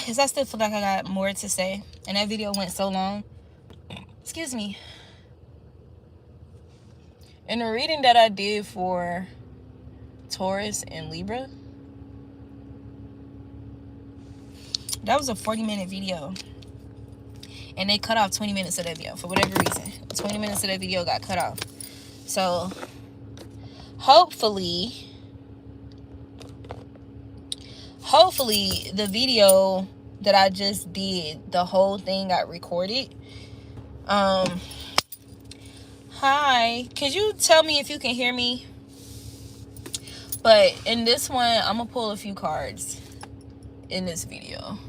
because I still feel like I got more to say, and that video went so long. Excuse me. In the reading that I did for Taurus and Libra, that was a 40-minute video, and they cut off 20 minutes of that video for whatever reason. 20 minutes of that video got cut off. So hopefully the video that I just did, the whole thing got recorded. Hi, could you tell me if you can hear me? But in this one, I'm gonna pull a few cards in this video.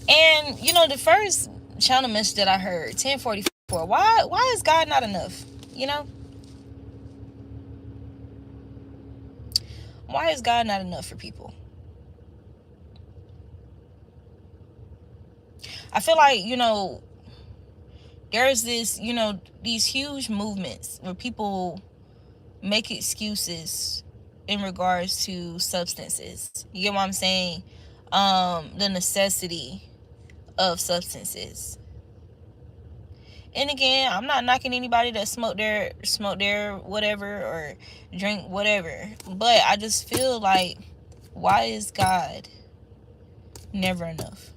And you know, the first channel message that I heard, 1044, why is God not enough? You know, why is God not enough for people? I feel like, you know, there's this, you know, these huge movements where people make excuses in regards to substances. You get what I'm saying? The necessity of substances. And again, I'm not knocking anybody that smoke their whatever or drink whatever, but I just feel like, why is God never enough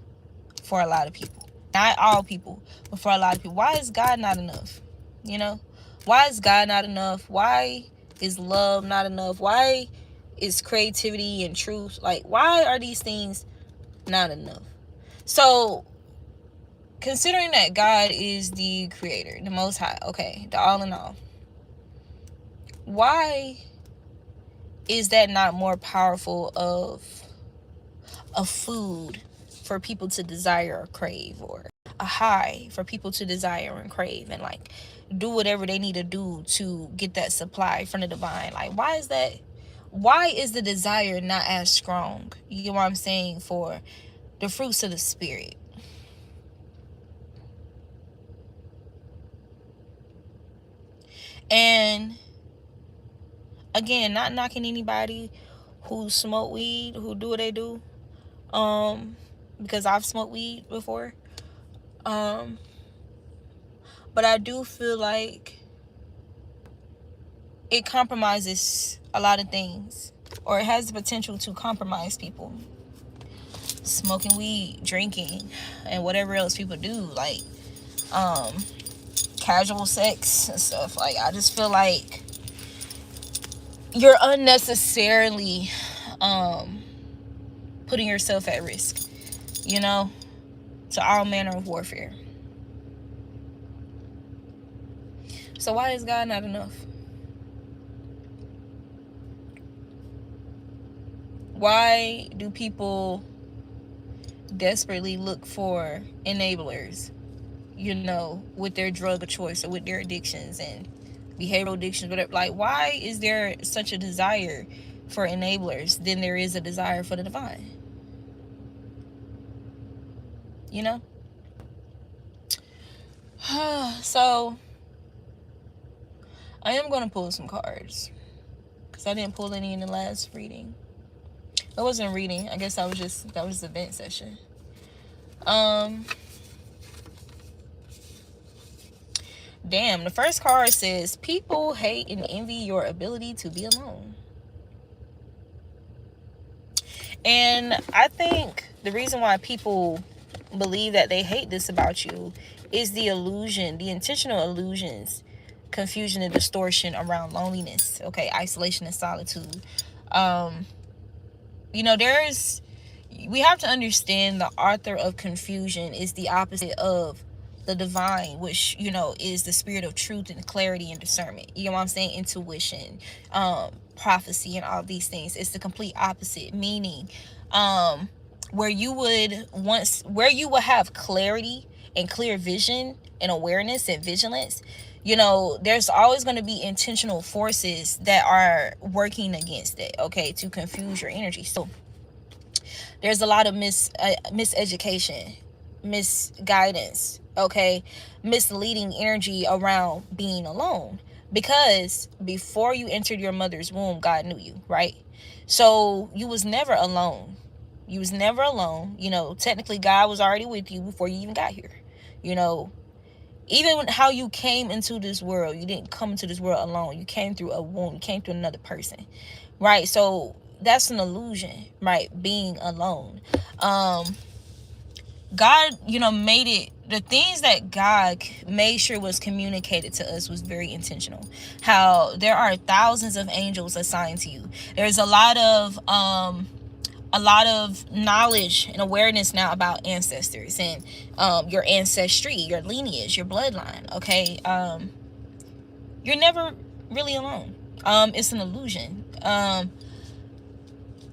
for a lot of people? Not all people, but for a lot of people. Why is God not enough? You know, why is God not enough? Why is love not enough? Why is creativity and truth, like, why are these things not enough? So considering that God is the creator, the most high, okay, the all in all, why is that not more powerful of a food for people to desire or crave, or a high for people to desire and crave, and like do whatever they need to do to get that supply from the divine? Like, why is that? Why is the desire not as strong, you get what I'm saying, for the fruits of the spirit? And again, not knocking anybody who smoke weed, who do what they do, because I've smoked weed before, but I do feel like it compromises a lot of things, or it has the potential to compromise people. Smoking weed, drinking, and whatever else people do, like casual sex and stuff. Like, I just feel like you're unnecessarily putting yourself at risk, you know, to all manner of warfare. So why is God not enough? Why do people desperately look for enablers, you know, with their drug of choice or with their addictions and behavioral addictions, whatever? Like, why is there such a desire for enablers than there is a desire for the divine? You know? So I am going to pull some cards, because I didn't pull any in the last reading. I wasn't reading. I guess that was the vent session. Damn, the first card says, people hate and envy your ability to be alone. And I think the reason why people believe that they hate this about you is the illusion, the intentional illusions, confusion and distortion around loneliness, okay, isolation and solitude. You know, we have to understand the author of confusion is the opposite of the divine, which, you know, is the spirit of truth and clarity and discernment. You know what I'm saying? Intuition, prophecy, and all these things. It's the complete opposite, meaning where you would have clarity and clear vision and awareness and vigilance, you know, there's always going to be intentional forces that are working against it, okay, to confuse your energy. So there's a lot of miseducation, misguidance, okay, misleading energy around being alone, because before you entered your mother's womb, God knew you, right? So you was never alone You was never alone. Technically God was already with you before you even got here. You know, even how you came into this world, you didn't come into this world alone. You came through a womb. You came through another person, right? So that's an illusion, right? Being alone. God, made it, the things that God made sure was communicated to us was very intentional. How there are thousands of angels assigned to you. There's a lot of knowledge and awareness now about ancestors and your ancestry, your lineage, your bloodline. Okay, you're never really alone. It's an illusion.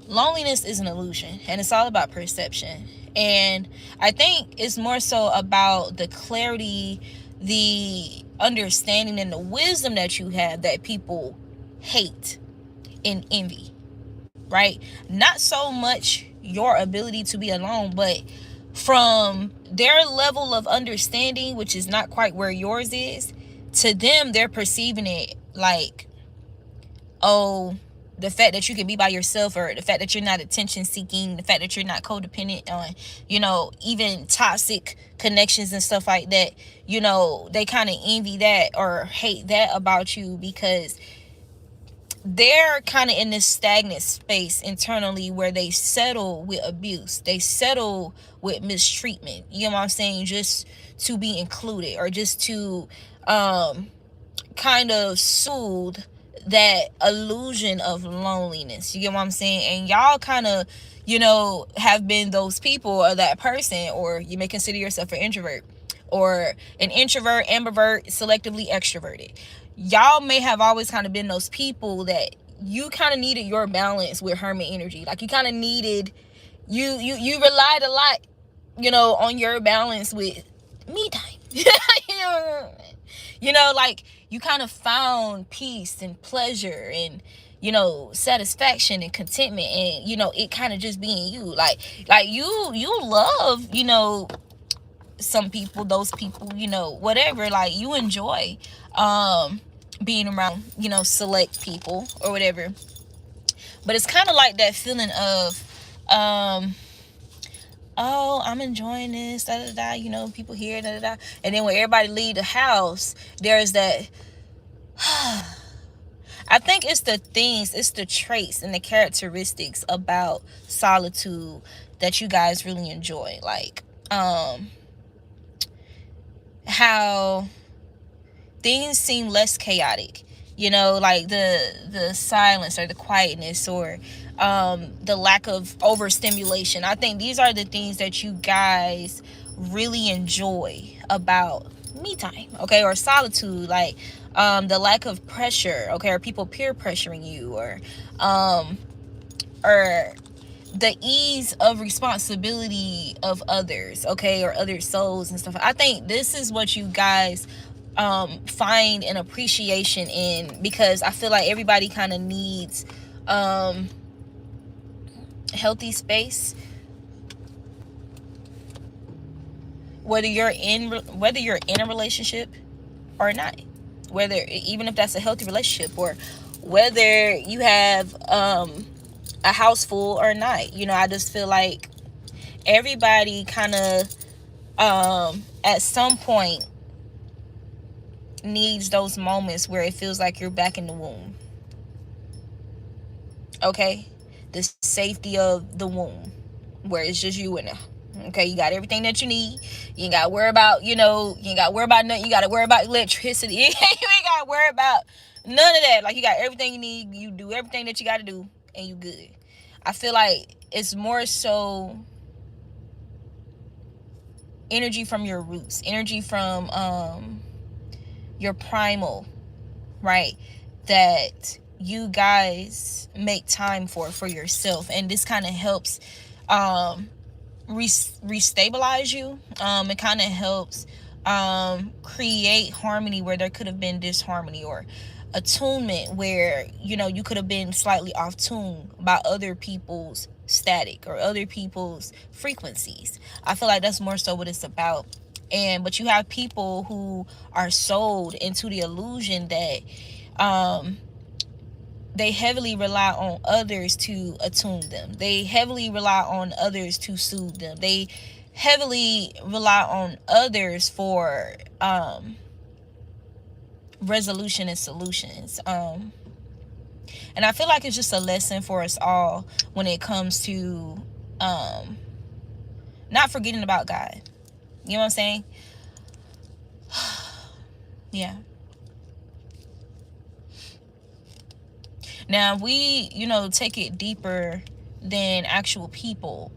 Loneliness is an illusion, and it's all about perception. And I think it's more so about the clarity, the understanding, and the wisdom that you have that people hate and envy, right? Not so much your ability to be alone, but from their level of understanding, which is not quite where yours is, to them, they're perceiving it like, oh, the fact that you can be by yourself, or the fact that you're not attention seeking, the fact that you're not codependent on, even toxic connections and stuff like that, they kind of envy that or hate that about you, because they're kind of in this stagnant space internally where they settle with abuse. They settle with mistreatment. You know what I'm saying? Just to be included, or just to kind of soothe that illusion of loneliness. You get what I'm saying? And y'all kind of, have been those people or that person, or you may consider yourself an introvert, or an introvert, ambivert, selectively extroverted. Y'all may have always kind of been those people that you kind of needed your balance with hermit energy. Like you kind of needed, you relied a lot, on your balance with me time. Like you kind of found peace and pleasure and satisfaction and contentment, and it kind of just being you. Like you love some people, those people, whatever, like you enjoy being around select people or whatever. But it's kind of like that feeling of oh, I'm enjoying this, da da da, people here, da da da. And then when everybody leave the house, there's that I think it's the traits and the characteristics about solitude that you guys really enjoy. Like how things seem less chaotic, like the silence or the quietness, or the lack of overstimulation. I think these are the things that you guys really enjoy about me time, okay, or solitude. Like the lack of pressure, okay, or people peer pressuring you, or the ease of responsibility of others, okay, or other souls and stuff. I think this is what you guys find an appreciation in, because I feel like everybody kind of needs healthy space, whether you're in a relationship or not, whether, even if that's a healthy relationship, or whether you have a house full or not. I just feel like everybody kind of at some point needs those moments where it feels like you're back in the womb, okay, the safety of the womb, where it's just you and her. Okay, you got everything that you need. You ain't gotta worry about, you ain't gotta worry about nothing. You gotta worry about electricity. You ain't gotta worry about none of that. Like, you got everything you need. You do everything that you gotta do, and you good. I feel like it's more so energy from your roots, energy from your primal, right, that you guys make time for yourself. And this kind of helps restabilize you. It kind of helps create harmony where there could have been disharmony, or attunement where you could have been slightly off tune by other people's static or other people's frequencies. I feel like that's more so what it's about. But you have people who are sold into the illusion that they heavily rely on others to attune them. They heavily rely on others to soothe them. They heavily rely on others for resolution and solutions. And I feel like it's just a lesson for us all when it comes to not forgetting about God. You know what I'm saying? Yeah. Now we, take it deeper than actual people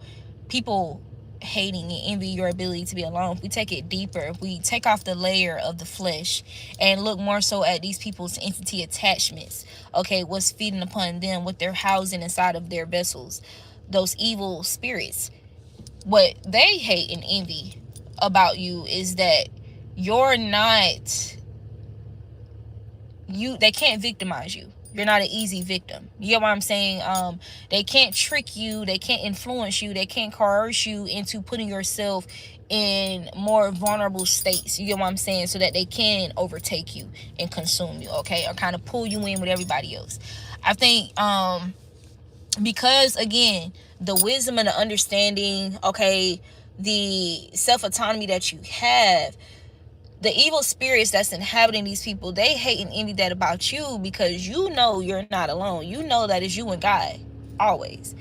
hating and envy your ability to be alone. If we take it deeper, if we take off the layer of the flesh and look more so at these people's entity attachments, okay, what's feeding upon them, what they're housing inside of their vessels, those evil spirits, what they hate and envy about you is that you're not they can't victimize you. You're not an easy victim. You get what I'm saying? They can't trick you, they can't influence you, they can't coerce you into putting yourself in more vulnerable states. You get what I'm saying? So that they can overtake you and consume you, okay? Or kind of pull you in with everybody else. I think because again, the wisdom and the understanding, okay, the self-autonomy that you have, the evil spirits that's inhabiting these people, they hate and envy that about you, because you know you're not alone. You know that it's you and God always.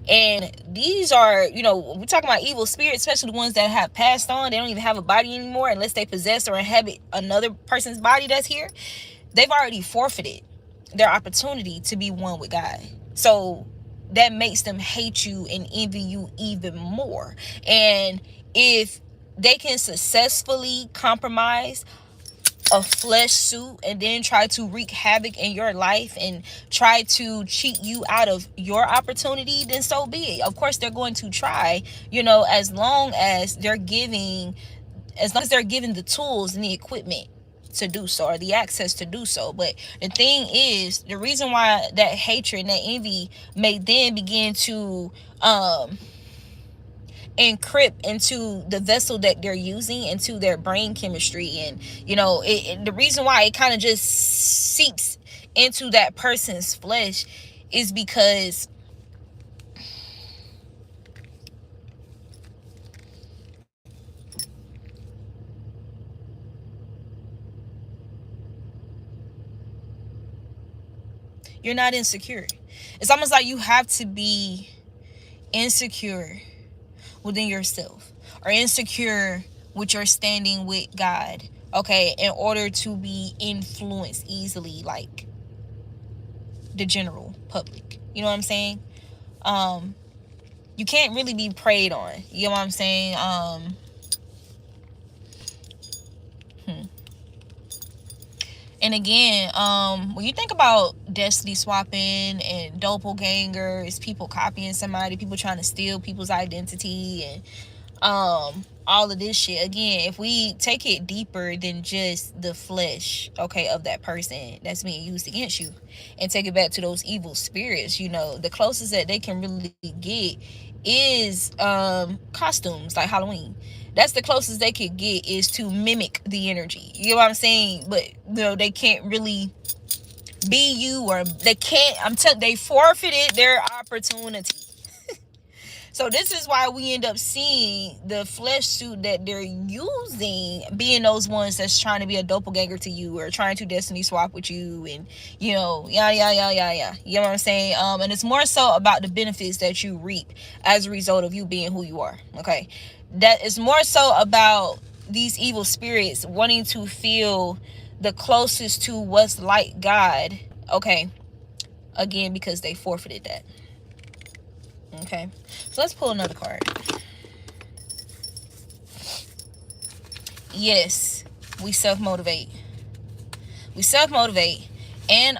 And these are, we're talking about evil spirits, especially the ones that have passed on. They don't even have a body anymore unless they possess or inhabit another person's body that's here. They've already forfeited their opportunity to be one with God. So that makes them hate you and envy you even more. And if they can successfully compromise a flesh suit and then try to wreak havoc in your life and try to cheat you out of your opportunity, then so be it. Of course they're going to try, as long as they're giving the tools and the equipment to do so, or the access to do so. But the thing is, the reason why that hatred and that envy may then begin to encrypt into the vessel that they're using, into their brain chemistry, and the reason why it kind of just seeps into that person's flesh is because you're not insecure. It's almost like you have to be insecure within yourself, or insecure with your standing with God, okay, in order to be influenced easily like the general public. You know what I'm saying? You can't really be preyed on. You know what I'm saying? And again, when you think about destiny swapping and doppelgangers, people copying somebody, people trying to steal people's identity, and all of this shit, again, if we take it deeper than just the flesh, okay, of that person that's being used against you, and take it back to those evil spirits, the closest that they can really get is costumes like Halloween. That's the closest they could get, is to mimic the energy. You know what I'm saying? But they can't really be you, or they can't. They forfeited their opportunity. So this is why we end up seeing the flesh suit that they're using being those ones that's trying to be a doppelganger to you, or trying to destiny swap with you, and yeah. You know what I'm saying? And it's more so about the benefits that you reap as a result of you being who you are. Okay, that is more so about these evil spirits wanting to feel the closest to what's like God. Okay, again, because they forfeited that. Okay, so let's pull another card. Yes, we self-motivate. And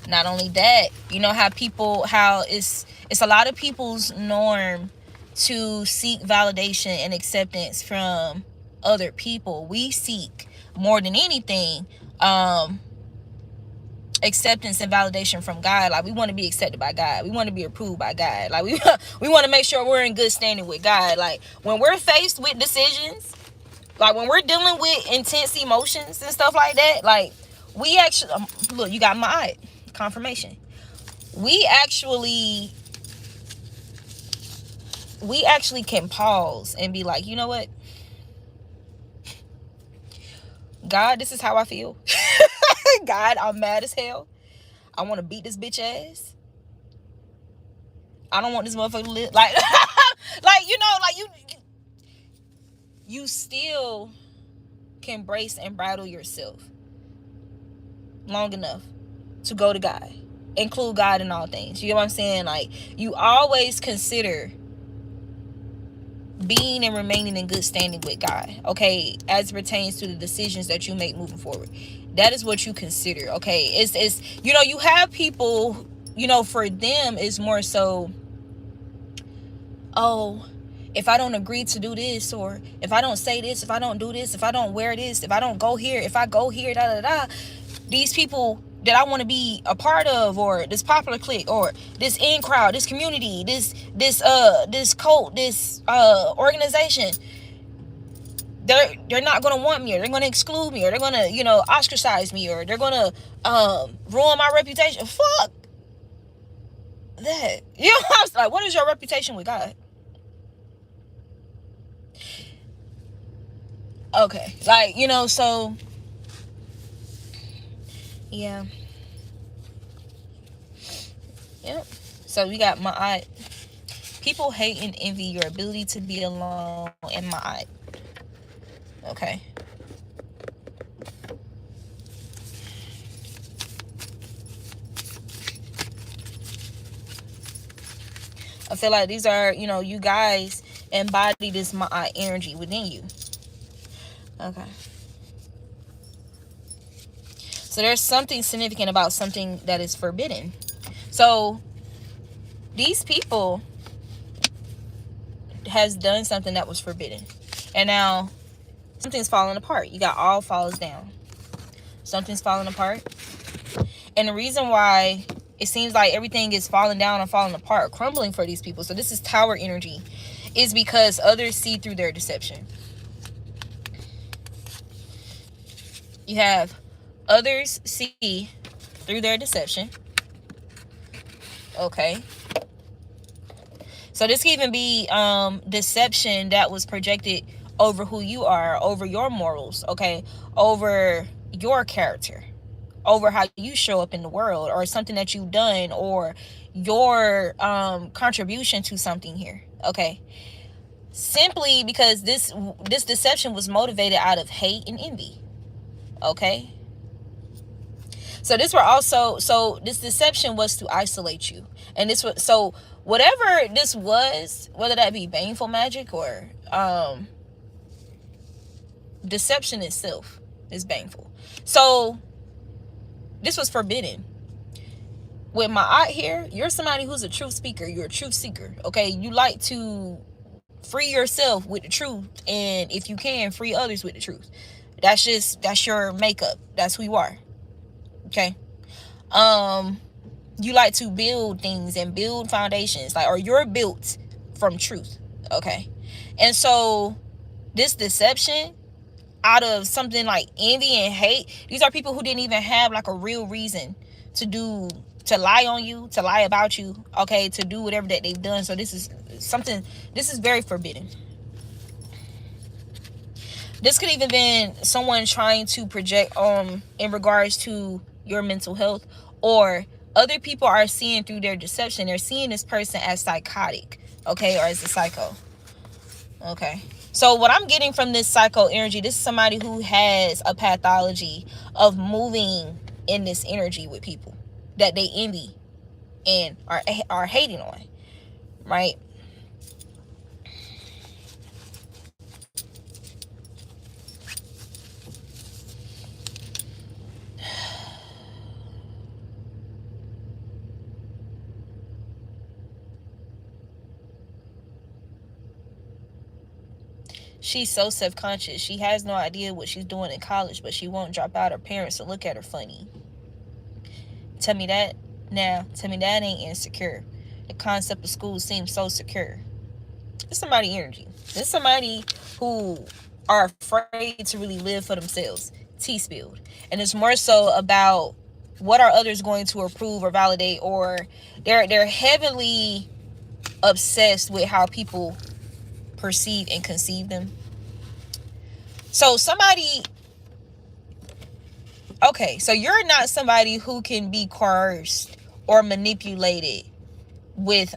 not only that, how it's a lot of people's norm to seek validation and acceptance from other people. We seek, more than anything, acceptance and validation from God. Like, we want to be accepted by God. We want to be approved by God. Like, we want to make sure we're in good standing with God. Like, when we're faced with decisions, like when we're dealing with intense emotions and stuff like that, like, we actually look, you got my eye. confirmation. We actually can pause and be like, you know what, God, this is how I feel. God, I'm mad as hell. I want to beat this bitch ass. I don't want this motherfucker to live like like, you still can brace and bridle yourself long enough to go to God. Include God in all things. You know what I'm saying? Like, you always consider being and remaining in good standing with God, okay, as it pertains to the decisions that you make moving forward. That is what you consider, okay? It's you have people, for them it's more so, oh, if I don't agree to do this, or if I don't say this, if I don't do this, if I don't wear this, if I don't go here, if I go here, da da da, these people that I want to be a part of, or this popular clique, or this in crowd, this community, this cult, this organization, they're not gonna want me, or they're gonna exclude me, or they're gonna ostracize me, or they're gonna ruin my reputation. Fuck that. I was like, what is your reputation with God? Okay, like, so yeah. Yep. So we got Ma'at. People hate and envy your ability to be alone, and Ma'at. Okay. I feel like these are, you guys embody this Ma'at energy within you. Okay. So there's something significant about something that is forbidden. So these people has done something that was forbidden, and now something's falling apart. You got all falls down. Something's falling apart, and the reason why it seems like everything is falling down and falling apart or crumbling for these people, so this is tower energy, is because others see through their deception. You have others see through their deception. Okay. So this can even be deception that was projected over who you are, over your morals, okay, over your character, over how you show up in the world, or something that you've done, or your contribution to something here, okay? Simply because this deception was motivated out of hate and envy, okay? So this deception was to isolate you, and this was so whatever this was, whether that be baneful magic or deception itself is baneful. So this was forbidden. With my eye here, you're somebody who's a truth speaker. You're a truth seeker. Okay, you like to free yourself with the truth, and if you can, free others with the truth. That's your makeup. That's who you are. Okay. You like to build things and build foundations, like, or you're built from truth. Okay. And so this deception out of something like envy and hate, these are people who didn't even have like a real reason to lie on you, to lie about you, okay, to do whatever that they've done. So this is very forbidden. This could even been someone trying to project in regards to your mental health, or other people are seeing through their deception. They're seeing this person as psychotic, okay, or as a psycho. Okay. So what I'm getting from this psycho energy, this is somebody who has a pathology of moving in this energy with people that they envy and are hating on, right? She's so self-conscious. She has no idea what she's doing in college, but she won't drop out. Her parents will look at her funny. Tell me that ain't insecure. The concept of school seems so secure. It's somebody energy. It's somebody who are afraid to really live for themselves. Tea spilled. And it's more so about what are others going to approve or validate, or they're heavily obsessed with how people perceive and conceive them. So somebody, okay, so you're not somebody who can be coerced or manipulated with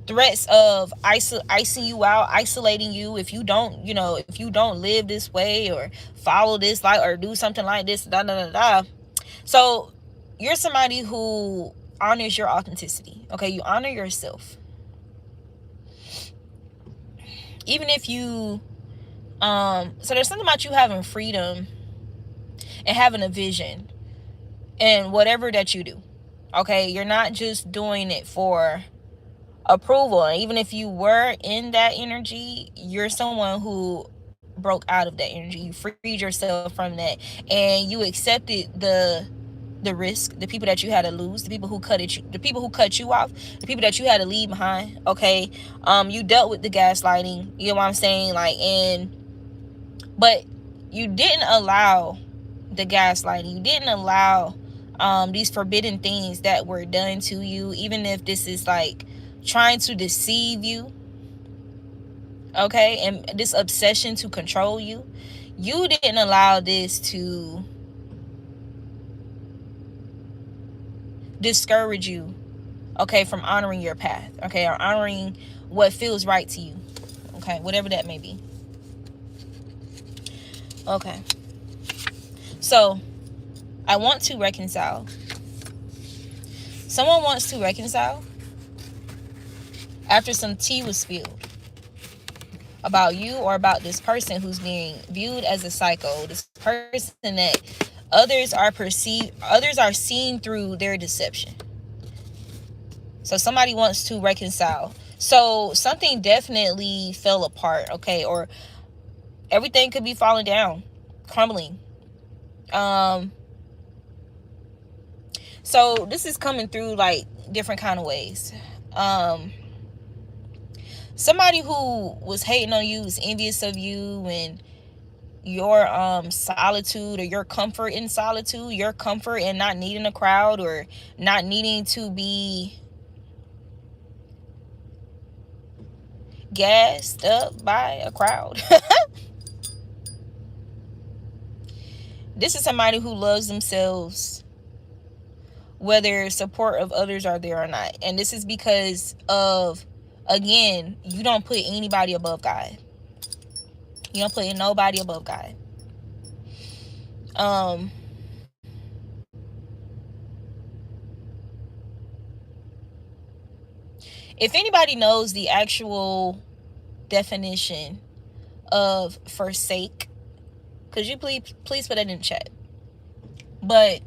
threats of icing you out, isolating you if you don't, if you don't live this way or follow this like or do something like this, da da da da. So you're somebody who honors your authenticity. Okay, you honor yourself. Even if you so there's something about you having freedom and having a vision and whatever that you do. Okay, you're not just doing it for approval. And even if you were in that energy, you're someone who broke out of that energy. You freed yourself from that, and you accepted the risk, the people that you had to lose, the people who cut you off, the people that you had to leave behind. Okay, you dealt with the gaslighting. You know what I'm saying? But you didn't allow the gaslighting. You didn't allow these forbidden things that were done to you, even if this is like trying to deceive you, okay, and this obsession to control you. You didn't allow this to discourage you, okay, from honoring your path, okay, or honoring what feels right to you, okay, whatever that may be. Okay, so I want to reconcile. Someone wants to reconcile after some tea was spilled about you or about this person who's being viewed as a psycho, this person that others are seeing through their deception. So somebody wants to reconcile. So something definitely fell apart, okay, or everything could be falling down, crumbling. So this is coming through like different kind of ways. Somebody who was hating on you, was envious of you and your solitude, or your comfort in solitude, your comfort in not needing a crowd, or not needing to be gassed up by a crowd. This is somebody who loves themselves whether support of others are there or not. And this is because of, again, you don't put anybody above God. You don't put nobody above God. If anybody knows the actual definition of forsake, could you please put that in the chat? But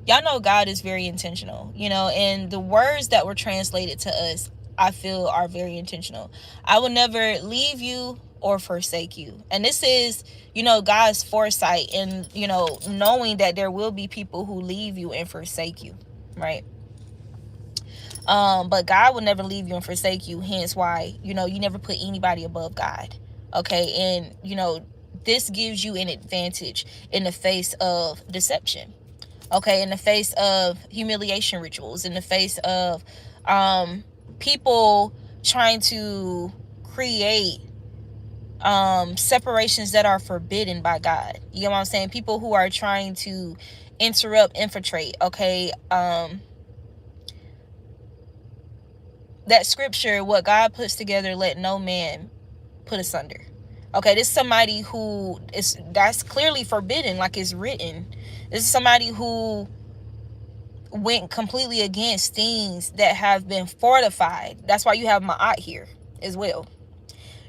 y'all know God is very intentional, and the words that were translated to us, I feel, are very intentional. I will never leave you or forsake you. And this is, God's foresight, and, knowing that there will be people who leave you and forsake you, right? But God will never leave you and forsake you. Hence why, you never put anybody above God. Okay. And, this gives you an advantage in the face of deception. Okay. In the face of humiliation rituals, in the face of people trying to create separations that are forbidden by God. You know what I'm saying? People who are trying to interrupt, infiltrate. Okay. That scripture, what God puts together, let no man put asunder. Okay, this is somebody who that's clearly forbidden, like it's written. This is somebody who went completely against things that have been fortified. That's why you have Ma'at here as well.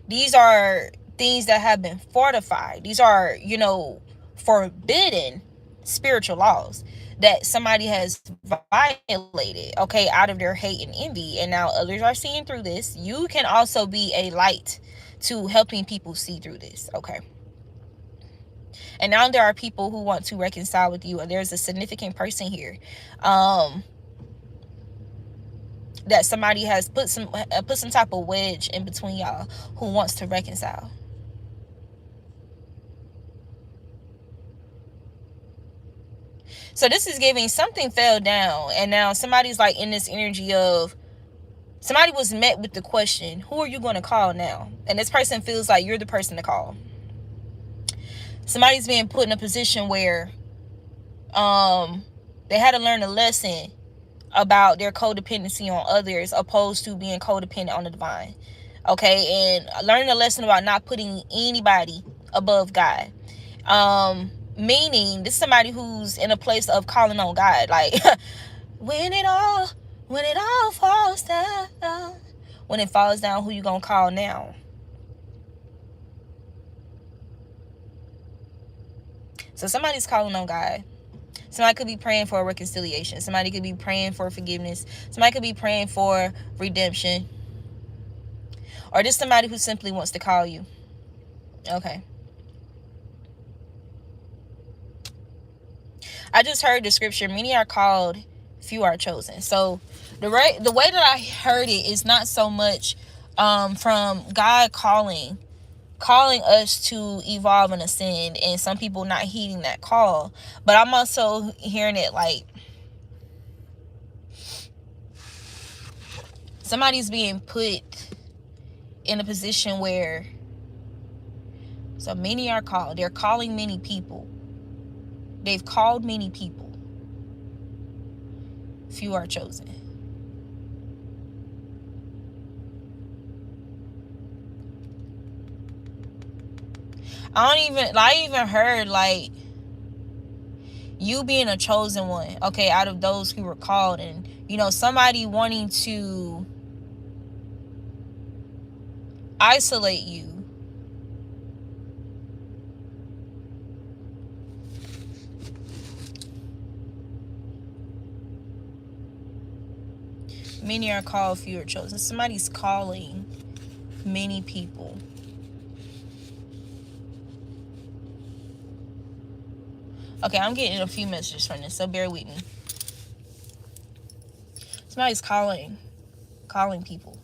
These are things that have been fortified. These are, forbidden spiritual laws that somebody has violated, okay, out of their hate and envy. And now others are seeing through this. You can also be a light to helping people see through this, okay? And now there are people who want to reconcile with you, and there's a significant person here that somebody has put some type of wedge in between y'all, who wants to reconcile. So this is giving something fell down, and now somebody's like in this energy of, somebody was met with the question, who are you going to call now? And this person feels like you're the person to call. Somebody's being put in a position where they had to learn a lesson about their codependency on others opposed to being codependent on the divine. Okay, and learning a lesson about not putting anybody above God. Meaning this is somebody who's in a place of calling on God, like when it all falls down, when it falls down, who you gonna call now? So somebody's calling on God. Somebody could be praying for a reconciliation. Somebody could be praying for forgiveness. Somebody could be praying for redemption. Or just somebody who simply wants to call you. Okay. I just heard the scripture, many are called, few are chosen. So the way that I heard it is not so much from God calling us to evolve and ascend, and some people not heeding that call. But I'm also hearing it like somebody's being put in a position where, so many are called. They're calling many people. They've called many people. Few are chosen. I even heard like you being a chosen one, okay, out of those who were called, and somebody wanting to isolate you. Many are called, few are chosen. Somebody's calling many people. Okay, I'm getting a few messages from this, so bear with me. Somebody's calling people,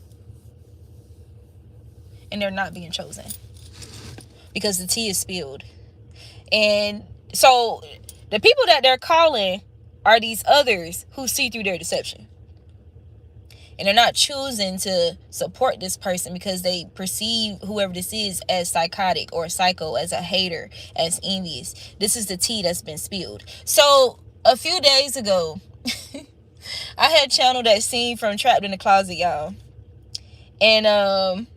and they're not being chosen because the tea is spilled. And so the people that they're calling are these others who see through their deception. And they're not choosing to support this person because they perceive whoever this is as psychotic or psycho, as a hater, as envious. This is the tea that's been spilled. So a few days ago, I had channeled that scene from Trapped in the Closet, y'all. And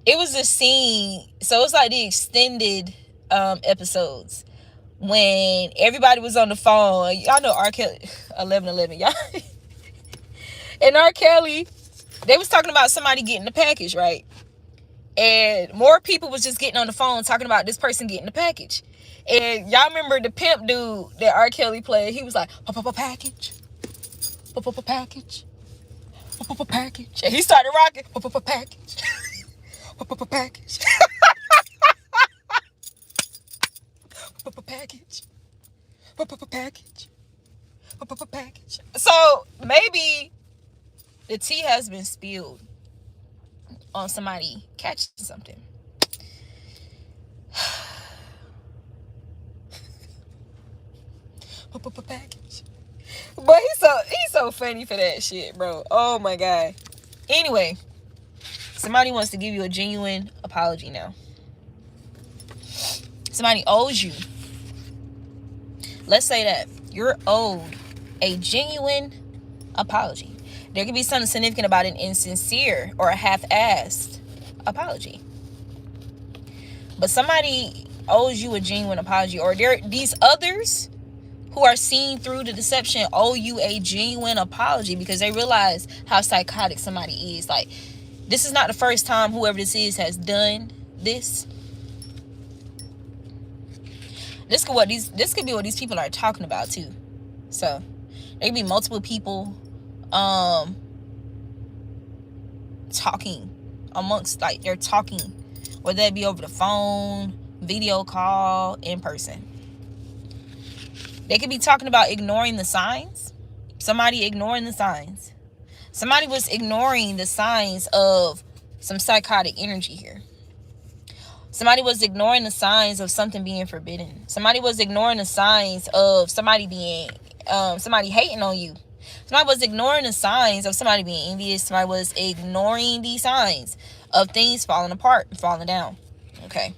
it was a scene, so it's like the extended episodes when everybody was on the phone. Y'all know R. Kelly, 1111, y'all. And R. Kelly, they was talking about somebody getting the package, right? And more people was just getting on the phone talking about this person getting the package. And y'all remember the pimp dude that R. Kelly played? He was like, package, package, package. And he started rocking, package, package, package, package. So maybe the tea has been spilled on somebody catching something. Package. But he's so funny for that shit, bro. Oh my god. Anyway, somebody wants to give you a genuine apology now. Somebody owes you. Let's say that you're owed a genuine apology. There could be something significant about an insincere or a half-assed apology. But somebody owes you a genuine apology, or these others who are seeing through the deception owe you a genuine apology because they realize how psychotic somebody is. Like, this is not the first time whoever this is has done this. This could be what these people are talking about too. So there could be multiple people talking amongst, like, they're talking, whether that be over the phone, video call, in person. They could be talking about ignoring the signs. Somebody ignoring the signs. Somebody was ignoring the signs of some psychotic energy here. Somebody was ignoring the signs of something being forbidden. Somebody was ignoring the signs of somebody being, somebody hating on you. Somebody was ignoring the signs of somebody being envious. Somebody was ignoring the signs of things falling apart and falling down. Okay.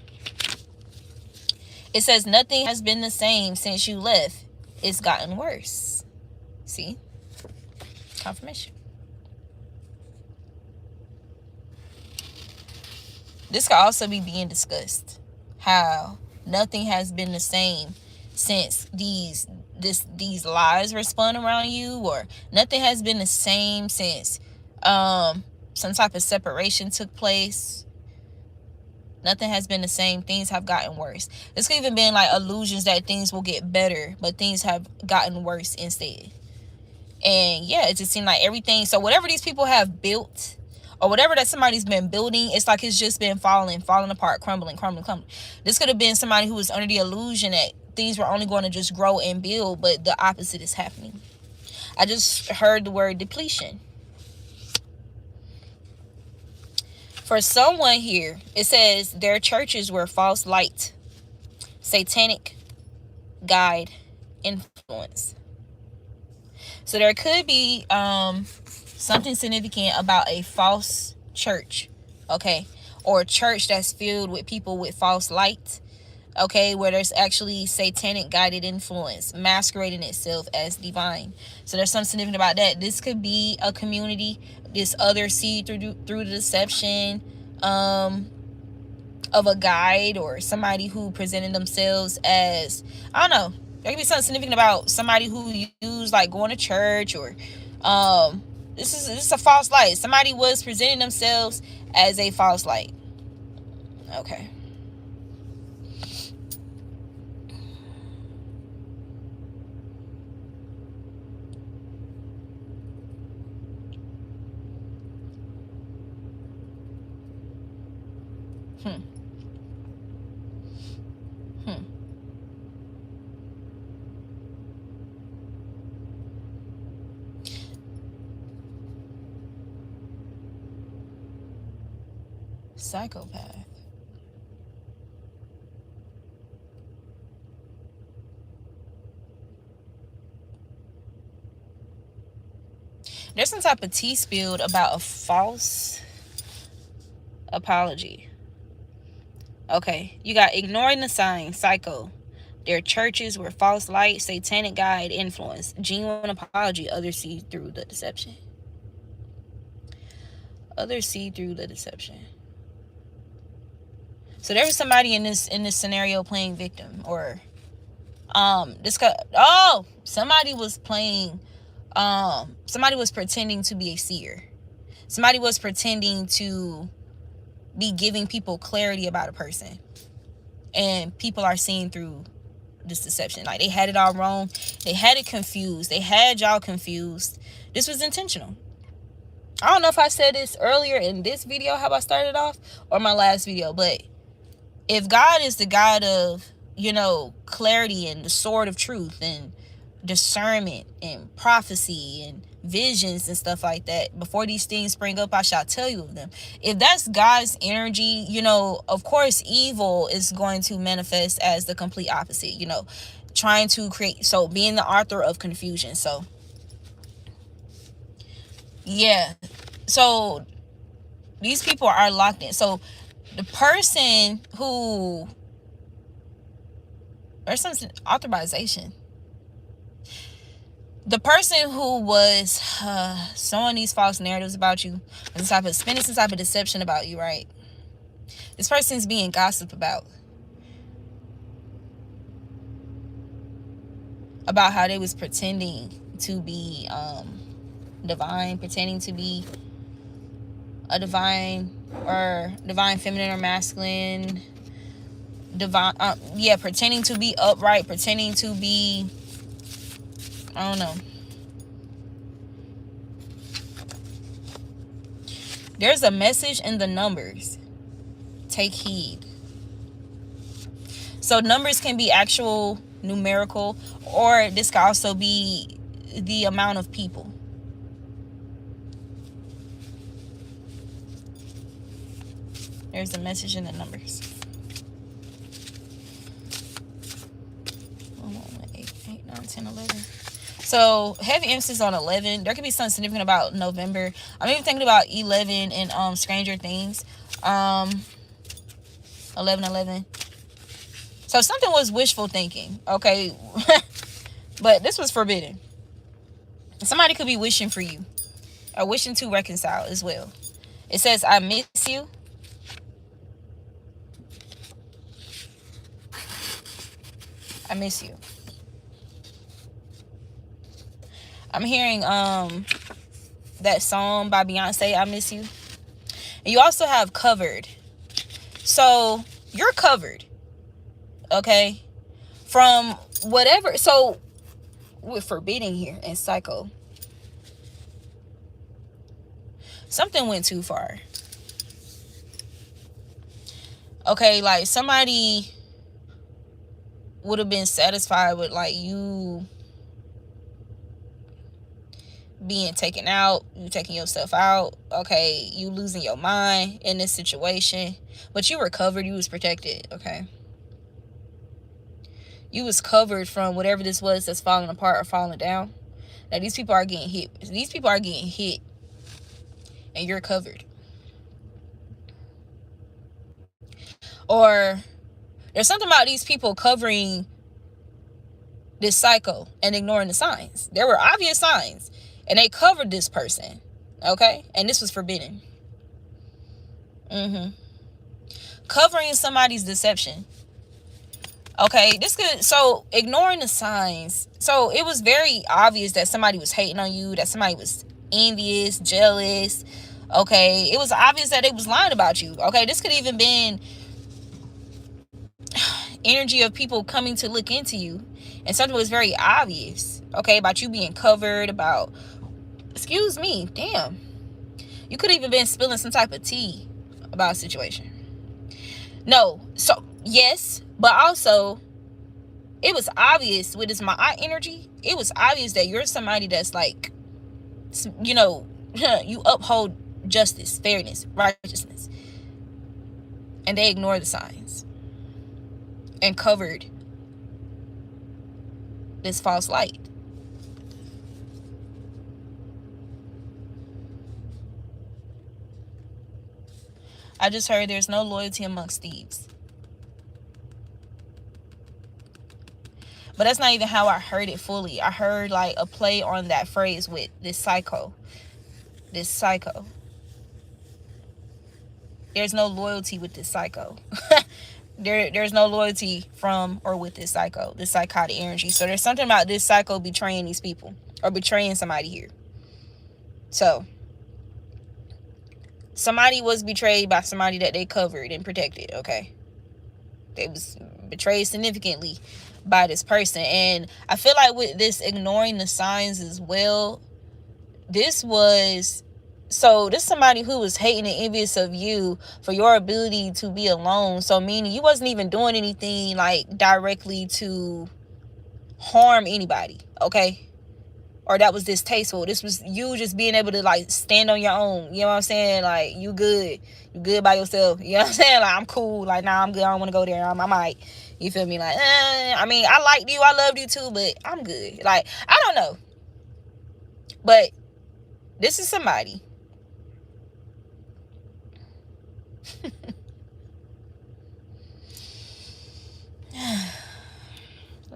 It says nothing has been the same since you left. It's gotten worse. See? Confirmation. This could also be being discussed. How nothing has been the same since these lies were spun around you, or nothing has been the same since some type of separation took place. Nothing has been the same. Things have gotten worse. This could even been like illusions that things will get better, but things have gotten worse instead. And yeah, it just seemed like everything. So whatever these people have built, or whatever that somebody's been building, it's like it's just been falling apart, crumbling. This could have been somebody who was under the illusion that things were only going to just grow and build, but the opposite is happening. I just heard the word depletion. For someone here, it says their churches were false light, satanic guide, influence. So there could be something significant about a false church, okay, or a church that's filled with people with false light, okay, where there's actually satanic guided influence masquerading itself as divine. So there's something significant about that. This could be a community, this other see through the deception of a guide or somebody who presented themselves as, I don't know, there could be something significant about somebody who used like going to church, or this is a false light. Somebody was presenting themselves as a false light. Okay. Psychopath. There's some type of tea spilled about a false apology. Okay, you got ignoring the signs, psycho. Their churches were false light, satanic guide, influence, genuine apology. Others see through the deception. Others see through the deception. So there was somebody in this scenario playing victim, or somebody was playing, somebody was pretending to be a seer. Somebody was pretending to be giving people clarity about a person, and people are seeing through this deception. Like, they had it all wrong, they had it confused, they had y'all confused. This was intentional. I don't know if I said this earlier in this video, how I started off, or my last video, but if God is the God of, clarity and the sword of truth and discernment and prophecy and visions and stuff like that, before these things spring up, I shall tell you of them. If that's God's energy, of course, evil is going to manifest as the complete opposite, trying to create, so being the author of confusion. So, yeah. So, these people are locked in. So, the person who, there's some authorization. The person who was sowing these false narratives about you, spinning some type of deception about you, right? This person's being gossiped about how they was pretending to be divine, pretending to be a divine feminine or masculine, divine, pretending to be upright, pretending to be, I don't know. There's a message in the numbers. Take heed. So numbers can be actual numerical, or this can also be the amount of people. There's a message in the numbers. 10, 11. So heavy emphasis on 11. There could be something significant about November. I'm even thinking about 11 and Stranger Things. 11, 11. So something was wishful thinking, okay? But this was forbidden. Somebody could be wishing for you or wishing to reconcile as well. It says, I miss you. I miss you. I'm hearing that song by Beyonce, I Miss You. And you also have covered. So you're covered. Okay? From whatever. So with forbidding here and psycho, something went too far. Okay, like somebody would have been satisfied with like you being taken out, you taking yourself out, okay, you losing your mind in this situation, but you were covered, you was protected, okay? You was covered from whatever this was that's falling apart or falling down. Now these people are getting hit. These people are getting hit, and you're covered. Or there's something about these people covering this psycho and ignoring the signs. There were obvious signs, and they covered this person, okay? And this was forbidden. Covering somebody's deception. Okay, this could, so ignoring the signs. So it was very obvious that somebody was hating on you, that somebody was envious, jealous. Okay, it was obvious that they was lying about you. Okay, this could even been energy of people coming to look into you, and something was very obvious, okay, about you being covered, about, excuse me, damn, you could even been spilling some type of tea about a situation. No, so yes, but also it was obvious with this my energy. It was obvious that you're somebody that's like, you know, you uphold justice, fairness, righteousness, and they ignore the signs and covered this false light. I just heard there's no loyalty amongst thieves. But that's not even how I heard it fully. I heard like a play on that phrase with this psycho. This psycho. There's no loyalty with this psycho. There's no loyalty from or with this psycho, this psychotic energy. So there's something about this psycho betraying these people or betraying somebody here. So somebody was betrayed by somebody that they covered and protected, okay? They was betrayed significantly by this person. And I feel like with this ignoring the signs as well, this was, so this is somebody who was hating and envious of you for your ability to be alone. So meaning you wasn't even doing anything like directly to harm anybody, okay? Or that was distasteful. This was you just being able to like stand on your own. You know what I'm saying? Like you good by yourself. You know what I'm saying? Like I'm cool. Like nah, I'm good. I don't want to go there. I might. You feel me? Like I mean, I liked you. I loved you too, but I'm good. Like I don't know. But this is somebody.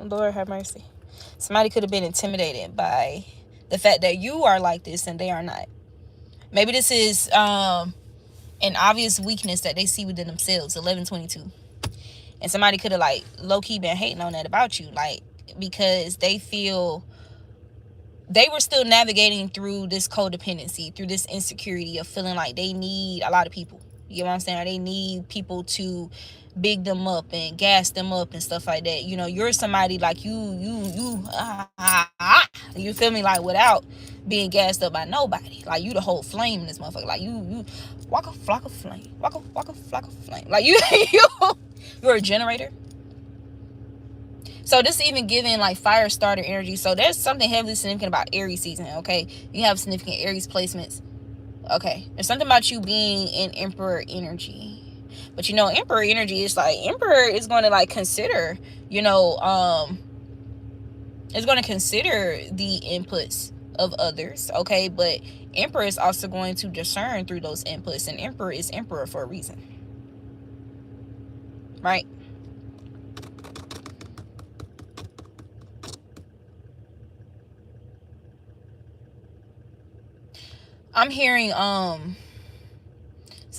Lord have mercy. Somebody could have been intimidated by the fact that you are like this and they are not. Maybe this is an obvious weakness that they see within themselves. 1122. And somebody could have like low-key been hating on that about you, like because they feel they were still navigating through this codependency, through this insecurity of feeling like they need a lot of people. You know what I'm saying? Or they need people to big them up and gas them up and stuff like that. You know, you're somebody like you feel me? Like without being gassed up by nobody. Like you the whole flame in this motherfucker. Like you walk a flock of flame. Walk a flock of flame. Like you're a generator. So this even giving like fire starter energy. So there's something heavily significant about Aries season, okay? You have significant Aries placements. Okay. There's something about you being in Emperor energy. But you know, Emperor energy is like, Emperor is going to like consider, you know, It's going to consider the inputs of others, okay? But Emperor is also going to discern through those inputs, and Emperor is Emperor for a reason, right? I'm hearing so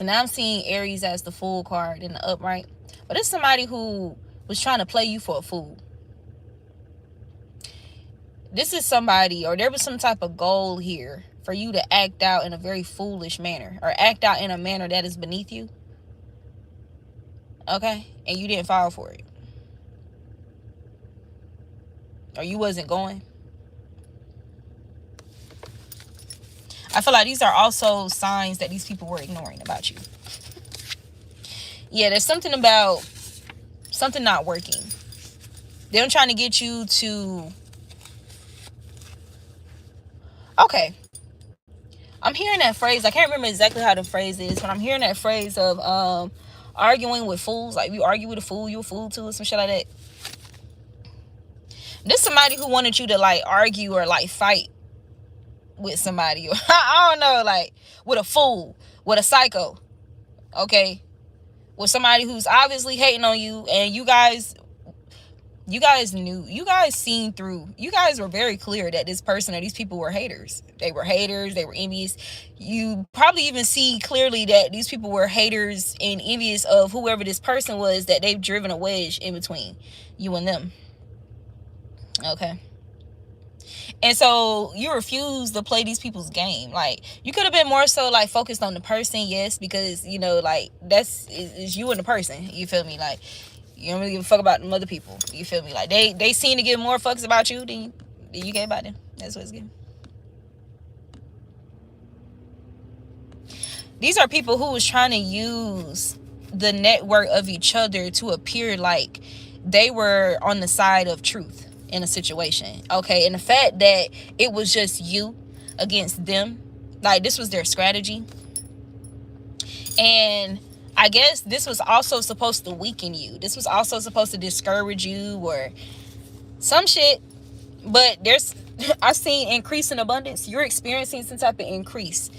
now I'm seeing Aries as the Fool card in the upright, but it's somebody who was trying to play you for a fool. This is somebody, or there was some type of goal here for you to act out in a very foolish manner, or act out in a manner that is beneath you, okay? And you didn't fall for it, or you wasn't going. I feel like these are also signs that these people were ignoring about you. Yeah, there's something about something not working. They're trying to get you to... Okay. I'm hearing that phrase. I can't remember exactly how the phrase is, but I'm hearing that phrase of arguing with fools. Like, if you argue with a fool, you a fool too, or some shit like that. This somebody who wanted you to, like, argue or, like, fight with somebody. Or I don't know, like, with a fool, with a psycho, okay? With somebody who's obviously hating on you, and you guys knew, you guys seen through, you guys were very clear that this person or these people were haters. They were haters, they were envious. You probably even see clearly that these people were haters and envious of whoever this person was that they've driven a wedge in between you and them, okay? And so you refuse to play these people's game. Like, you could have been more so, like, focused on the person, yes, because, you know, like, that's is you and the person, you feel me? Like, you don't really give a fuck about them other people, you feel me? Like, they seem to give more fucks about you than you care about them. That's what it's giving. These are people who was trying to use the network of each other to appear like they were on the side of truth in a situation, okay? And the fact that it was just you against them, like, this was their strategy. And I guess this was also supposed to weaken you. This was also supposed to discourage you or some shit. But there's, I've seen increase in abundance. You're experiencing some type of increase,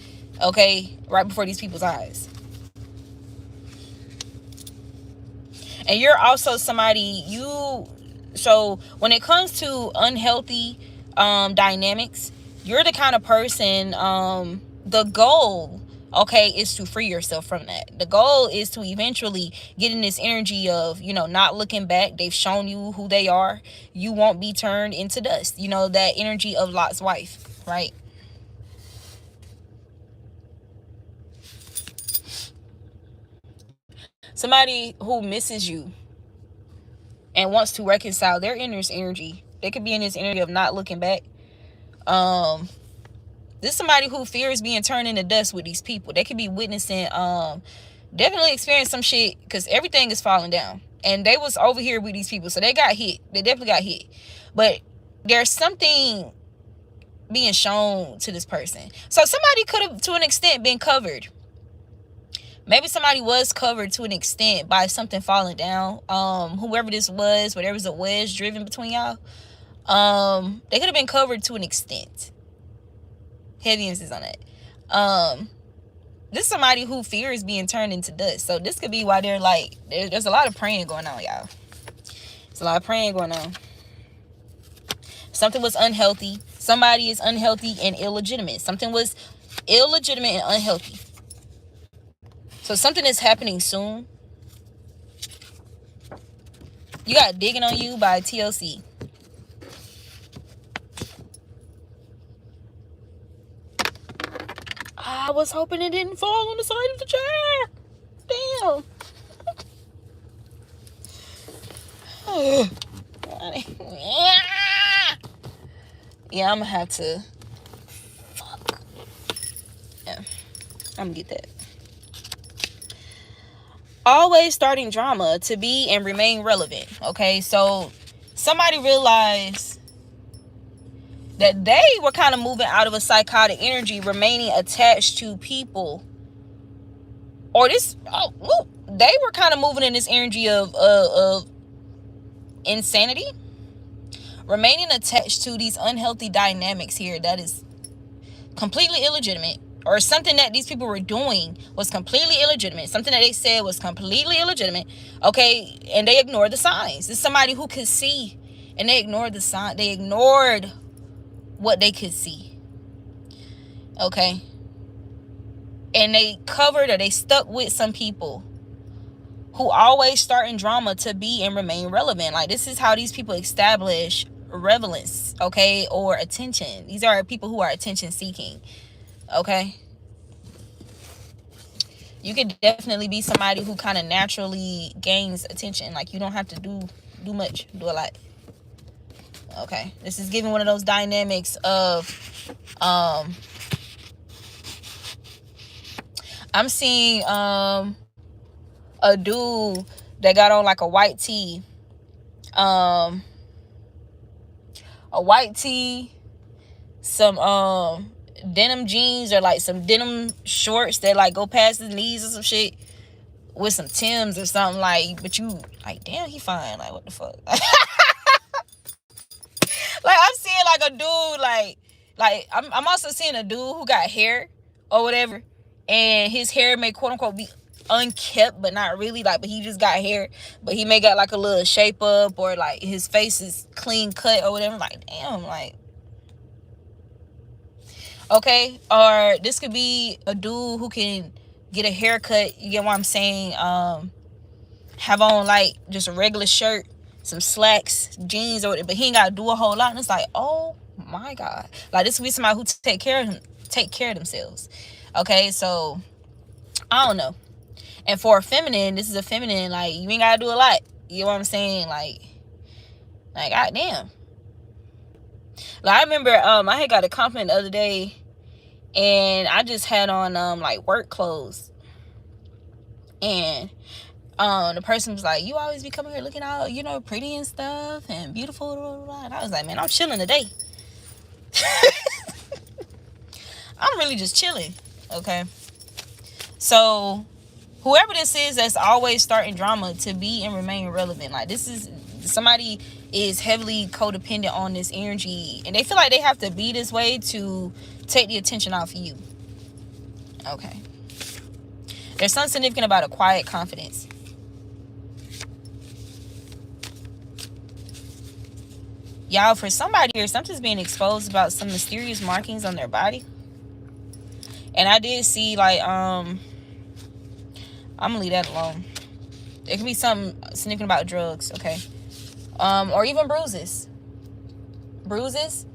okay, right before these people's eyes. And you're also somebody, so when it comes to unhealthy dynamics, you're the kind of person, the goal, okay, is to free yourself from that. The goal is to eventually get in this energy of, you know, not looking back. They've shown you who they are. You won't be turned into dust. You know, that energy of Lot's wife, right? Somebody who misses you and wants to reconcile their inner's energy. They could be in this energy of not looking back. This is somebody who fears being turned into dust with these people. They could be witnessing, definitely experience some shit, because everything is falling down. And they was over here with these people, so they got hit. They definitely got hit. But there's something being shown to this person. So somebody could have, to an extent, been covered. Maybe somebody was covered to an extent by something falling down. Whoever this was, whatever was a wedge driven between y'all, they could have been covered to an extent. Heavy emphasis on that. This is somebody who fears being turned into dust. So this could be why they're like, there's a lot of praying going on, y'all. There's a lot of praying going on. Something was unhealthy. Somebody is unhealthy and illegitimate. Something was illegitimate and unhealthy. So something is happening soon. You got Digging on You by TLC. I was hoping it didn't fall on the side of the chair. Damn. Yeah, I'm gonna have to. Fuck. Yeah, I'm gonna get that. Always starting drama to be and remain relevant. Okay, so somebody realized that they were kind of moving out of a psychotic energy, remaining attached to people, or this. They were kind of moving in this energy of insanity, remaining attached to these unhealthy dynamics here that is completely illegitimate, or something that these people were doing was completely illegitimate, something that they said was completely illegitimate, okay, and they ignored the signs. It's somebody who could see, and they ignored the sign. They ignored what they could see, okay, and they covered, or they stuck with some people who always start in drama to be and remain relevant. Like, this is how these people establish relevance, okay, or attention. These are people who are attention seeking, okay. You could definitely be somebody who kind of naturally gains attention. Like, you don't have to do much, do a lot, okay. This is giving one of those dynamics of I'm seeing a dude that got on like a white tee, some denim jeans, or like some denim shorts that like go past his knees or some shit, with some Timbs or something, like, but you like, damn, he fine, like, what the fuck. Like, I'm seeing like a dude, like I'm also seeing a dude who got hair or whatever, and his hair may quote unquote be unkept, but not really, like, but he just got hair, but he may got like a little shape up, or like his face is clean cut or whatever. Like, damn, like, okay. Or this could be a dude who can get a haircut, you get what I'm saying, have on like just a regular shirt, some slacks, jeans, or whatever, but he ain't gotta do a whole lot, and it's like, oh my god, like, this would be somebody who take care of themselves, okay. So I don't know. And for a feminine, this is a feminine, like, you ain't gotta do a lot, you know what I'm saying, like goddamn. Like, I remember I had got a compliment the other day, and I just had on like work clothes, and the person was like, you always be coming here looking all, you know, pretty and stuff and beautiful, blah, blah, blah. And I was like, man, I'm chilling today. I'm really just chilling, okay. So whoever this is that's always starting drama to be and remain relevant, like, this is somebody is heavily codependent on this energy, and they feel like they have to be this way to take the attention off you, okay. There's something significant about a quiet confidence. Y'all, for somebody here, something's being exposed about some mysterious markings on their body. And I did see, like, I'm gonna leave that alone. It could be something significant about drugs, okay? Or even bruises. Bruises.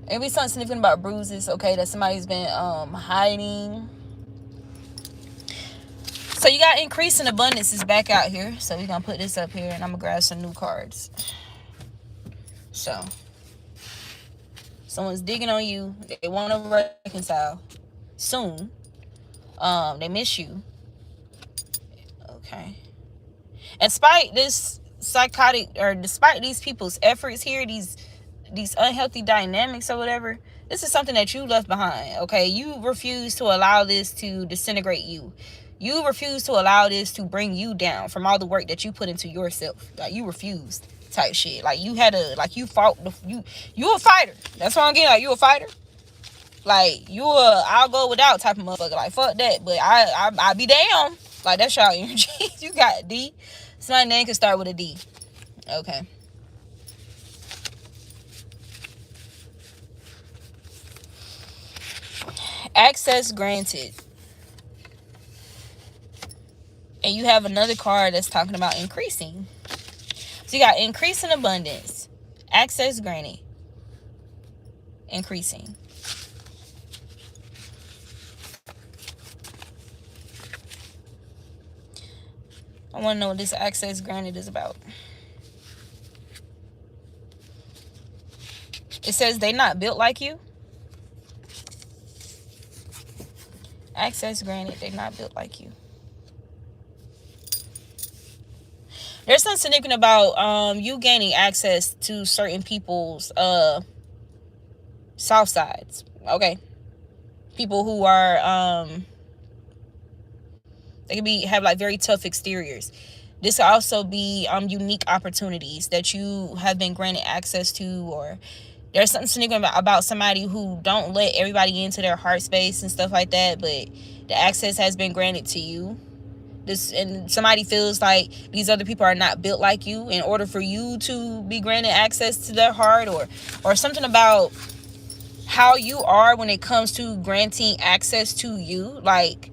It could be something significant about bruises, okay, that somebody's been hiding. So you got increase in abundance is back out here. So we're gonna put this up here, and I'm gonna grab some new cards. So someone's digging on you. They want to reconcile soon. They miss you. Okay. And despite this psychotic, or despite these people's efforts here, these unhealthy dynamics or whatever, this is something that you left behind, okay? You refuse to allow this to disintegrate you. You refuse to allow this to bring you down from all the work that you put into yourself. Like, you refused, type shit. Like, you had a, like, you fought, you a fighter. That's what I'm getting, like, you a fighter. Like, you a I'll go without type of motherfucker. Like, fuck that, but I be damn. Like, that's y'all energy. You got D. Somebody's name can start with a D. Okay. Access granted. And you have another card that's talking about increasing. So you got increase in abundance, access granted, increasing. I want to know what this access granted is about. It says they not built like you. Access granted, they not built like you. There's something significant about you gaining access to certain people's soft sides. Okay. People who are they can have like very tough exteriors. This could also be unique opportunities that you have been granted access to, or there's something significant about somebody who don't let everybody into their heart space and stuff like that, but the access has been granted to you. This, and somebody feels like these other people are not built like you in order for you to be granted access to their heart, or something about how you are when it comes to granting access to you. Like,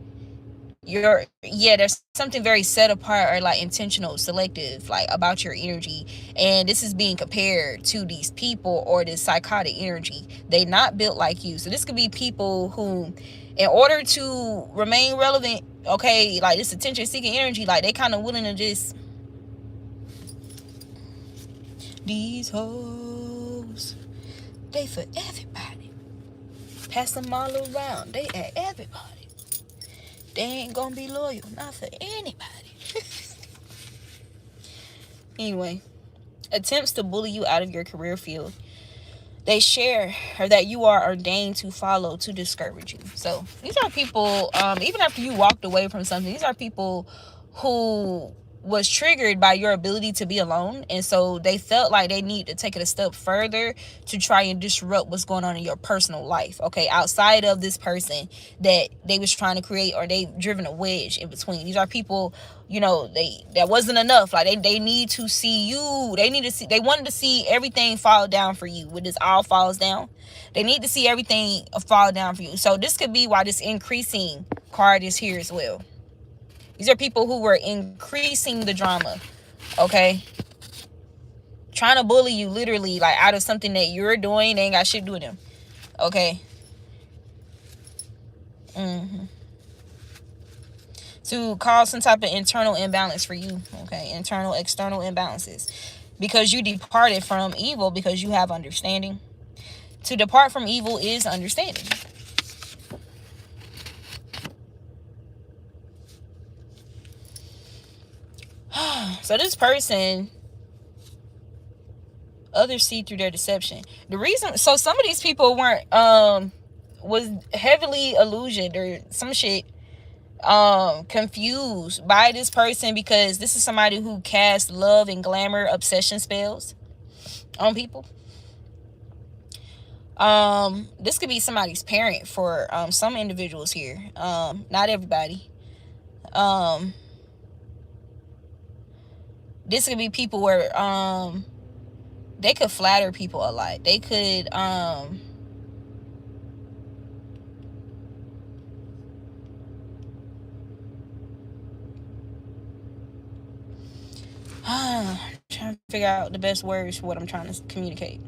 there's something very set apart or like intentional, selective, like about your energy. And this is being compared to these people or this psychotic energy. They not built like you. So this could be people who, in order to remain relevant, okay, like this attention seeking energy, like they kind of willing to just, these hoes, they for everybody, pass them all around, they at everybody. They ain't gonna be loyal, not for anybody. Anyway, attempts to bully you out of your career field. They share or that you are ordained to follow to discourage you. So these are people, even after you walked away from something, these are people who was triggered by your ability to be alone, and so they felt like they need to take it a step further to try and disrupt what's going on in your personal life, okay, outside of this person that they was trying to create, or they driven a wedge in between. These are people, you know, that wasn't enough. Like they need to see you, they wanted to see everything fall down for you. When this all falls down, they need to see everything fall down for you. So this could be why this increasing card is here as well. These are people who were increasing the drama, okay? Trying to bully you literally, like out of something that you're doing. They ain't got shit to do with them, okay? To cause some type of internal imbalance for you, okay? Internal, external imbalances. Because you departed from evil because you have understanding. To depart from evil is understanding. So this person, others see through their deception. The reason, so some of these people weren't, was heavily illusioned or some shit, confused by this person, because this is somebody who casts love and glamour obsession spells on people. This could be somebody's parent for some individuals here. Not everybody. This could be people where they could flatter people a lot. They could trying to figure out the best words for what I'm trying to communicate.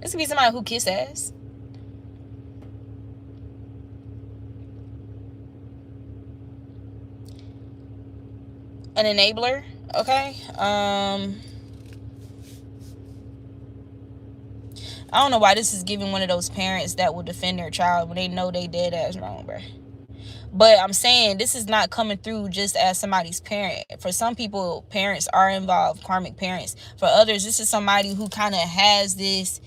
This could be somebody who kiss ass. An enabler, okay? I don't know why this is giving one of those parents that will defend their child when they know they dead ass wrong, bro. But I'm saying this is not coming through just as somebody's parent. For some people, parents are involved, karmic parents. For others, this is somebody who kind of has this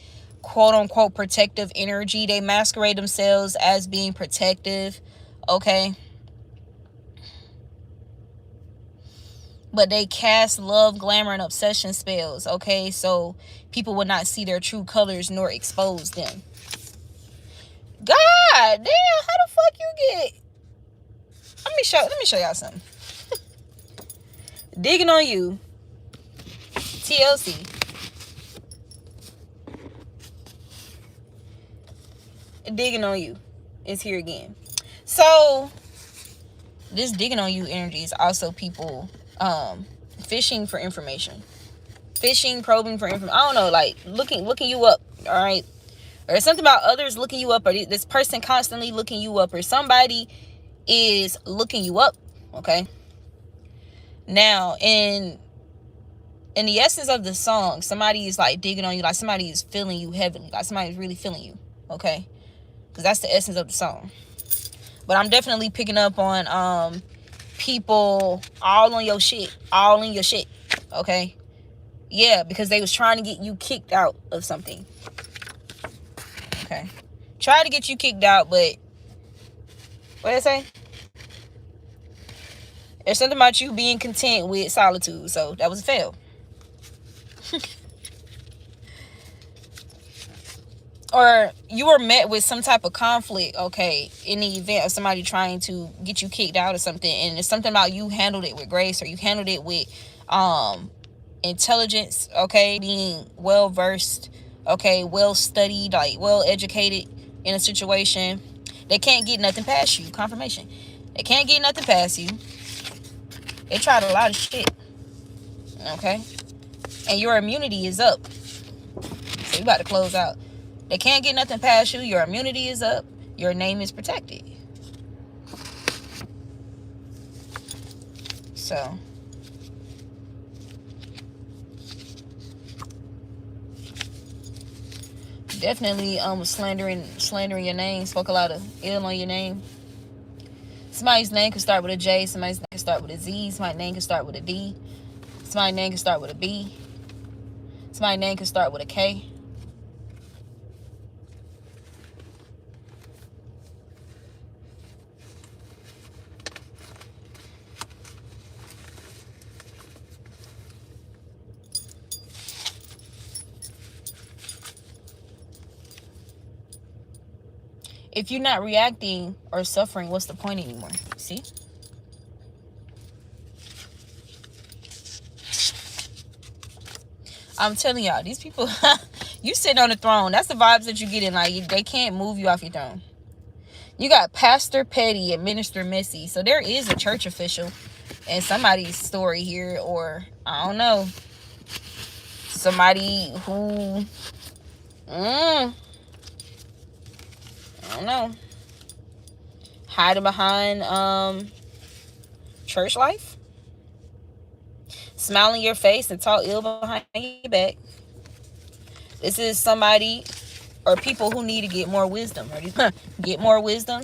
quote-unquote protective energy. They masquerade themselves as being protective, okay? But they cast love, glamour, and obsession spells, okay? So people will not see their true colors nor expose them. God damn, how the fuck you get... Let me show y'all something. Digging on you. TLC. Digging on you is here again. So this digging on you energy is also people fishing for information. Fishing, probing for information. I don't know, like looking you up, all right? Or something about others looking you up, or this person constantly looking you up, or somebody is looking you up, okay? Now, in the essence of the song, somebody is like digging on you, like somebody is feeling you heavily, like somebody is really feeling you, okay? Because that's the essence of the song. But I'm definitely picking up on people all on your shit, all in your shit, okay? Yeah, because they was trying to get you kicked out of something, okay? Tried to get you kicked out, but what did I say? There's something about you being content with solitude. So that was a fail. Or you were met with some type of conflict, okay, in the event of somebody trying to get you kicked out or something, and it's something about you handled it with grace, or you handled it with intelligence, okay, being well versed, okay, well studied, like well educated in a situation. They can't get nothing past you. Confirmation. They can't get nothing past you. They tried a lot of shit, okay, and your immunity is up. So you about to close out. They can't get nothing past you. Your immunity is up. Your name is protected. So definitely slandering your name. Spoke a lot of ill on your name. Somebody's name could start with a J. Somebody's name could start with a Z. Somebody's name could start with a D. Somebody's name could start with a B. Somebody's name could start with a K. If you're not reacting or suffering, what's the point anymore? See? I'm telling y'all, these people, you sitting on the throne. That's the vibes that you get in. Like, they can't move you off your throne. You got Pastor Petty and Minister Messy. So there is a church official in somebody's story here. Or, I don't know, somebody who, I don't know, hiding behind church life, smile in your face and talk ill behind your back. This is somebody or people who need to get more wisdom, or get more wisdom,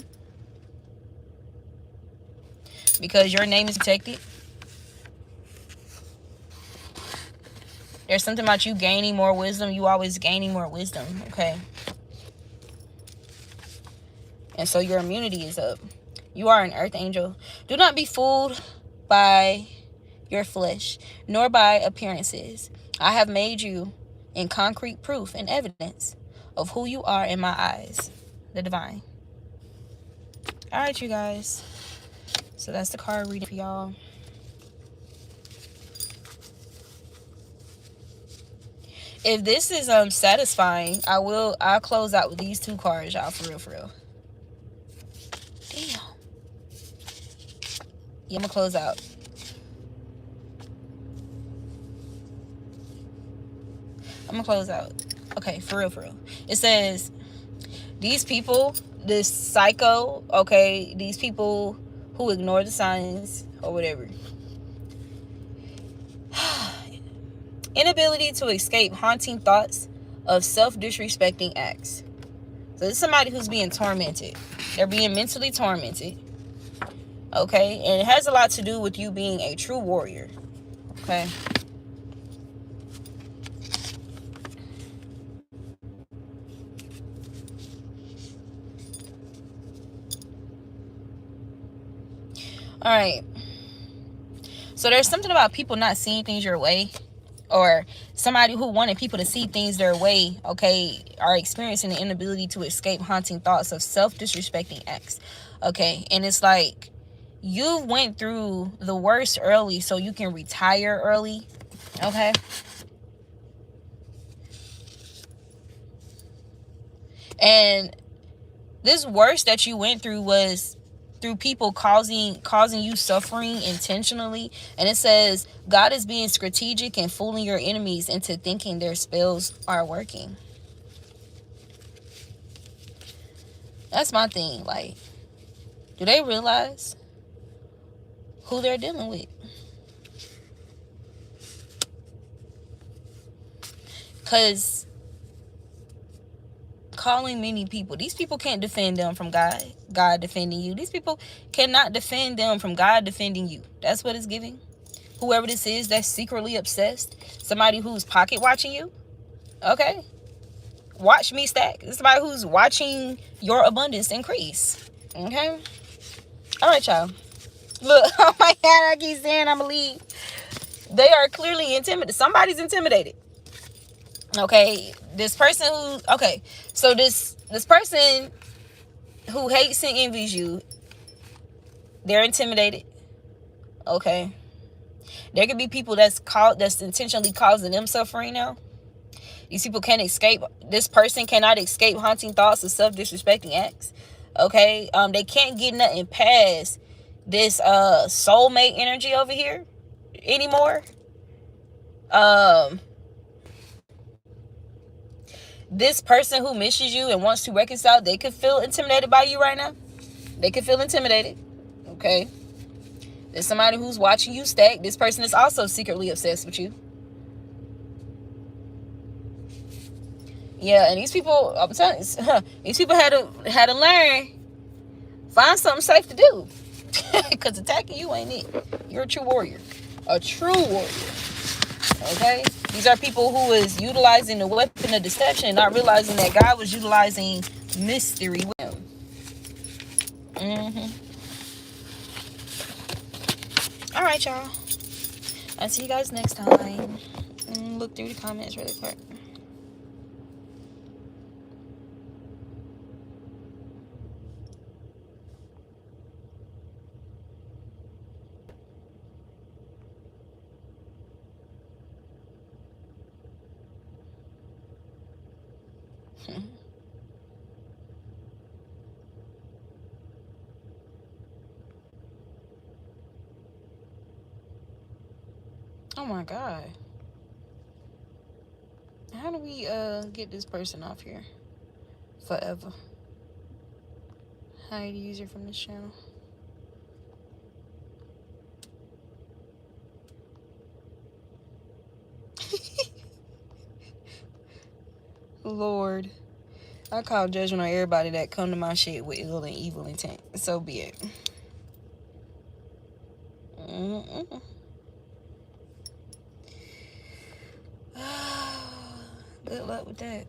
because your name is protected. There's something about you gaining more wisdom. You always gaining more wisdom, okay? And so your immunity is up. You are an earth angel. Do not be fooled by your flesh, nor by appearances. I have made you in concrete proof and evidence of who you are in my eyes, the divine. All right, you guys. So that's the card reading for y'all. If this is satisfying, I'll close out with these two cards, y'all, for real. Damn. Yeah, I'm gonna close out. Okay, for real. It says, these people, this psycho, okay, these people who ignore the signs or whatever. Inability to escape haunting thoughts of self-disrespecting acts. So this is somebody who's being tormented. They're being mentally tormented. Okay? And it has a lot to do with you being a true warrior. Okay? Alright. So there's something about people not seeing things your way. Or somebody who wanted people to see things their way, okay, are experiencing the inability to escape haunting thoughts of self-disrespecting acts. Okay? And it's like, you went through the worst early so you can retire early. Okay? And this worst that you went through was through people causing you suffering intentionally. And it says God is being strategic and fooling your enemies into thinking their spells are working. That's my thing. Like, do they realize who they're dealing with? Because calling many people, these people can't defend them from God defending you. These people cannot defend them from God defending you. That's what it's giving. Whoever this is that's secretly obsessed, somebody who's pocket watching you, okay, watch me stack. This is somebody who's watching your abundance increase. Okay? All right, y'all. Look, oh my God, I keep saying I'm going to leave. They are clearly intimidated. Somebody's intimidated. Okay? This person who... Okay. So this person who hates and envies you, they're intimidated. Okay? There could be people that's intentionally causing them suffering now. These people can't escape. This person cannot escape haunting thoughts of self-disrespecting acts. Okay? They can't get nothing past this soulmate energy over here anymore. This person who misses you and wants to reconcile, they could feel intimidated by you right now. They could feel intimidated. Okay? There's somebody who's watching you stack. This person is also secretly obsessed with you. Yeah, and these people, I'm telling you, these people had to learn, find something safe to do. Because attacking you ain't it. You're a true warrior. A true warrior. Okay? These are people who is utilizing the weapon of deception and not realizing that God was utilizing mystery with them. All right, y'all. I'll see you guys next time. Look through the comments really quick. Oh my God. How do we get this person off here forever? Hide user from this channel. Lord, I call judgment on everybody that come to my shit with ill and evil intent. So be it. Good luck with that.